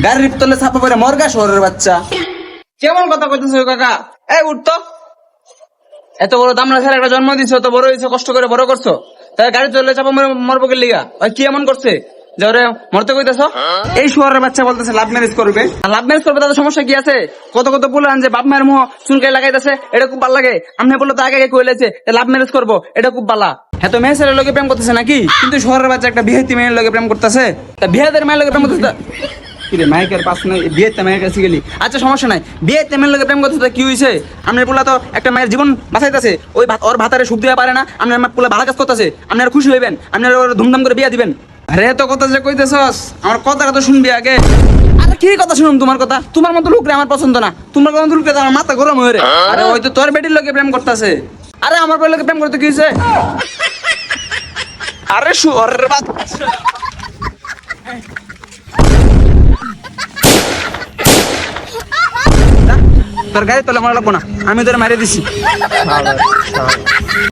গাড়ির তলে ছাপা পরে মরগা শহরের বাচ্চা। কেমন কথা কইতেছো কাকা? এই উঠতো, এত বড় দামড়া ছেলে একটা জন্ম দিছো, তো বড় হয়েছে, কষ্ট করে বড় করছো, তাই গাড়ি চললে চাপা মরবো কে লিগা? ওই কি এমন করছে যে ওরে মরতে কইতেছো? এই শহরের বাচ্চা বলতেছে লাভ ম্যারেজ করবে। লাভ ম্যারেজ করবে তাদের সমস্যা কি আছে? কত কত বললেন যে বাপ মায়ের মুহ চুনকাই লাগাইতেছে, এটা খুব ভালো লাগে। আপনি বললো তো আগে আগে কইলেছে লাভ ম্যারেজ করবো, এটা খুব ভালো। হ্যাঁ তো মেয়ে ছেলের লোকে প্রেম করতেছে নাকি? কিন্তু শহরের বাচ্চা একটা বিহাতি মেয়ের লোকে প্রেম করতেছে, তা বিহাতের মেয়ের লোকে প্রেম করতেছে কিরে মাইকের পাশ নাই, বিয়েতে মায়ের কাছে গেলি। আচ্ছা সমস্যা নাই, বিয়েতে মেয়ের লোকে প্রেম করতেছে কি হয়েছে? আপনার পোলা তো একটা মায়ের জীবন বাঁচাইতেছে, ওই ওর ভাতারে সুখ দেওয়া পারে না, আপনার পোলা ভালো কাজ করতেছে, আপনারা খুশি হইবেন, আপনারা ওর ধুমধাম করে বিয়া দিবেন। আরে তো কথা যে কইতেছস, আমার কথা তো শুনবি আগে। আরে কি কথা শুনুম তোমার কথা? তোমার মতো লোকরে আমার পছন্দ না, তোমার মতো লোকরে আমার মাথা গরম হয়ে রে। আরে ওই তো তোর বেটির লোকে প্রেম করতেছে। আরে আমার বেটির লোকে প্রেম করতে কি হয়েছে? আরে শুয়োরের বাচ্চা, তোর গাড়ি তোলে মারা লাগবো না, আমি তোর মারিয়ে দিছি।